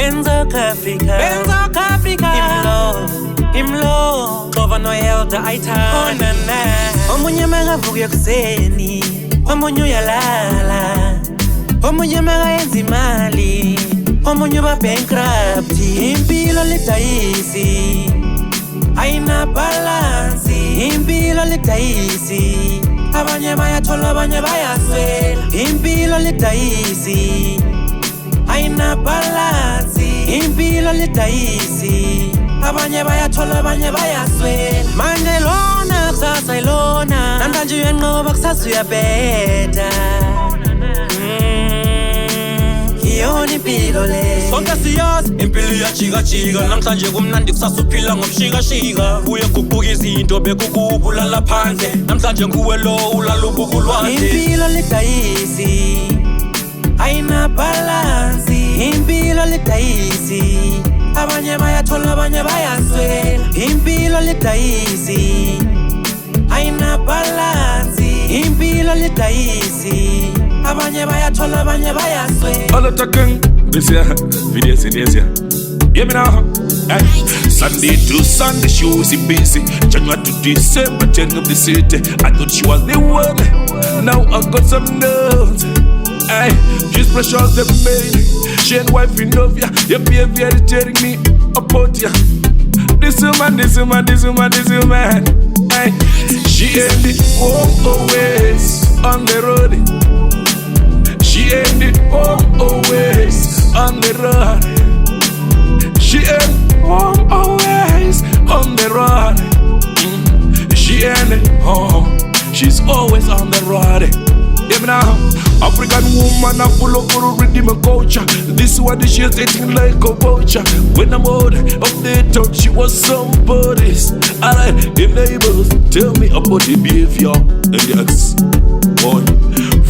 Benzoqafrika, Imlo, Governor Elder iTon. Omunye magavuka ekuseni, omunye uyalala, omunye magayenza imali, omunye uba bankrupt. Impilo lidayisi, ayina balance. Impilo lidayisi, abanye bayathola abanye bayaswela. Impilo lidayisi, ayina balance. Impilo lidayisi, abanye bayathola abanye bayaswela. Manje lona kusasa ilona, namhlanje uyanqoba kusasa uyabheda. Iyona impilo le, sonke siyazi impilo iyajika-jika. Namhlanje kumnandi kusasa uphila ngomshika-shika. Uyaguquka izinto bekukubulala phandle, namhlanje nguwe lo ulala ubukulwandle. Impilo lidayisi, ayina balance. Impilo lidayisi, abanye bayathola abanye bayaswela. Impilo lidayisi, ayina balance. Impilo lidayisi, abanye bayathola abanye bayaswela. All the talking, this year, videos. Yeah, me now. Sunday to Sunday, she was busy. January to December, turning up the city. I thought she was the one. Now I got some notes. Ay, she's precious, the baby. She ain't wife enough, yeah. Your behavior is tearing me apart, yeah. This woman. Ay, she ain't the home always on the road. She ain't the home always on the road. She ain't home always on the road. She ain't home, she's always on the road. Even now, African woman are full of Riddim and culture. This one she's eating like a vulture. When I'm old of the talk, she was somebody's. Alright, the neighbors tell me about the behavior and the ex. Boy,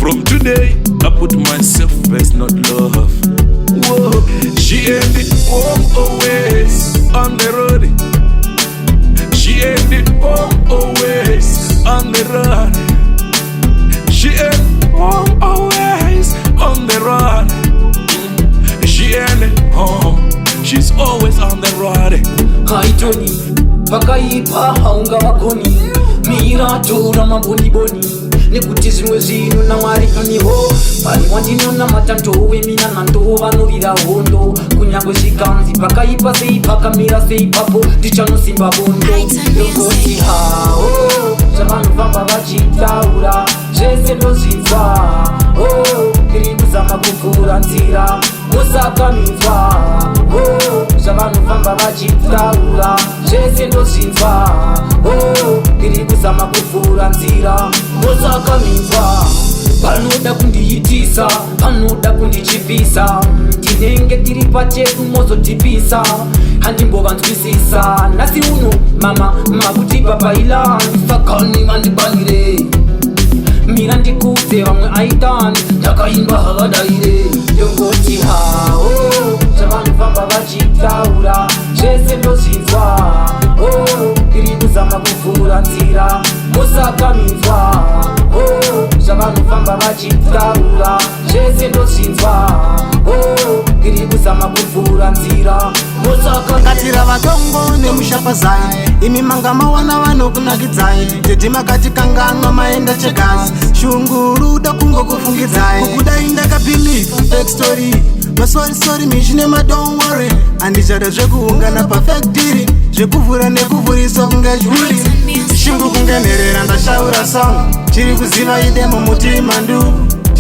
from today, I put myself first, not love. Whoa, she ain't the home always on the road. She ain't the home always on the road. She ain't home always on the road. She ain't home, she's always on the road. iTon, vakaipa haunga wakoni, miratura maboni. Nekuti zvimwe zvinhu naMwari kaniho, pari wandinona matantowe mina nanto vanovira hondo. Kunyangwe zvikanzi pakaipa sei pakamira sei papo ndichanosimba bondo. Yongoti hao zvavanofamba vachitaura zvese ndozvinzwa. Ndiri kuzama kuvhura nzira musakaminzwa. Zvavanofamba vachitaura zvese ndozvinzwa. Ndiri kuzama kuvhura nzira musakaminzwa. Panoda kundiitisa, panoda kundichipisa. Tinenge tiri pachedu mozotipisa, handimbovanzwisisa. Nhasi uno mama makutipa Bylaan, sakani mandibalire. Mira ndikudze vamwe iTon, ndakaimba havadaire. Yongoti hao zvavanofamba vachitaura zvese ndozvinzwa. Ndiri kuzama kuvhura nzira musakaminzwa. Zvavanofamba vachitaura zvese ndozvinzwa. Ndiri kuzama kuvhura nzira musakaminzwa. Vatongo nemushapazai, imi manga mawana vanokunakidzai. Teti makati kanganwa maenda chekazi, shunguru da kungokufungidzai. Kukudai ndakabelieve fake story, masori mishine ma don't worry. Andichada zvekuungana perfect diri, zvekuvhura nekuvhurisa kunge zvuri. Shungu kungenerera ndashaura song, chiri kuziva idemo mutima ndu.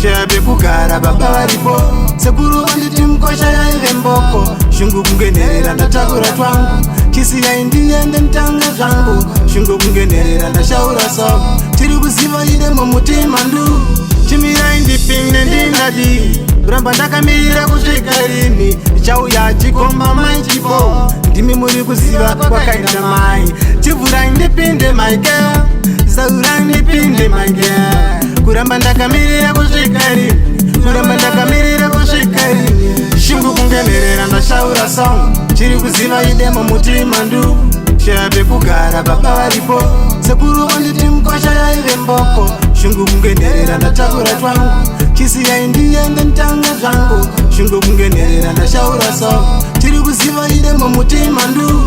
Shabe kugara baba varipo, sekuru vanditi mkosha yaive mboko. Shungu kungenerera ndatakura twangu, chisiya indiende ntanga zvangu. Shungu kungenerera ndashaura song, chiri kuziva idemo mutima ndu. Chimira indipinde ndingadi, kuramba ndakamirira kusvika rini. Chauya chikomba mai chipo, ndimi muri kuziva kwakaita mai. Chivhura indipinde my girl, zaura indipinde my girl. Kuramba ndakamirira kusvika rini, kuramba ndakamirira kusvika rini. Shungu kungenerera ndashaura song, chiri kuziva idemo mutima ndu. Shabe kugara baba varipo, sekuru vanditi mkosha yaive mboko. Shungu kungenerera ndatakura twangu, chisiya indiende ntanga zvangu. Shungu kungenerera kana ndashaura so tiri kuziva ire mumutima ndu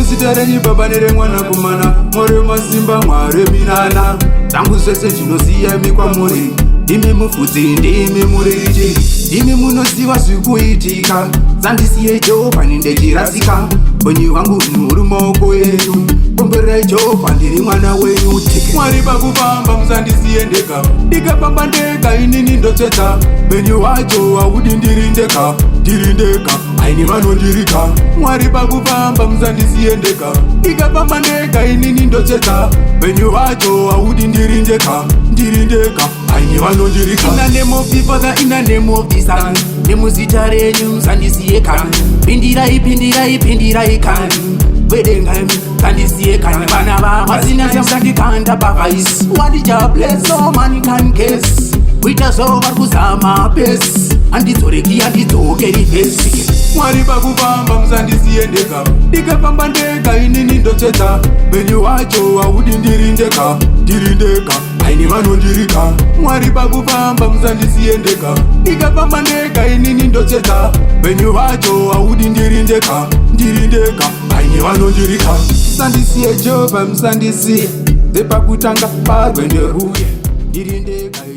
zita renyu baba neremwana kumana more masimba mware minana tangu zvese zvinoziya mikwamuri ndimi mufudzi ndimi muriri ndimi munoziva zvikuitika dzandisiye jehovha ndechirasika bonyi wangu muri maoko enyu pombererai jehovha ndiri mwana wenyu mwari pakufamba musandisiye ndega ndikafamba ndega inini ndotsvedza benyu wacho haudi ndiri ndega aini vanondirika mwari pakufamba musandisiye ndega ndikafamba ndega inini ndotsvedza benyu wacho haudi ndiri ndega aini vanondirika. In the name of the Father, in the name of the Son, nemuzita renyu musandisiye kani pindirai kani wedengani kandisiye kani vana vamwasina semsandikanda pakaisi wadichables so many can guess kuita so vari kuzama pesi handidzoreki handidzokeri vhesi mwari pakufamba musandisiye ndega ndikafamba ndega inini ndotsvedza benyu wacho haudi ndiri ndega aini vanondirika mwari pakufamba musandisiye ndega ndikafamba ndega inini ndotsvedza benyu wacho haudi ndiri ndega aini vanondirika musandisiye jehovha musandisiye dzepakutanga parwe nderuye ndiri ndega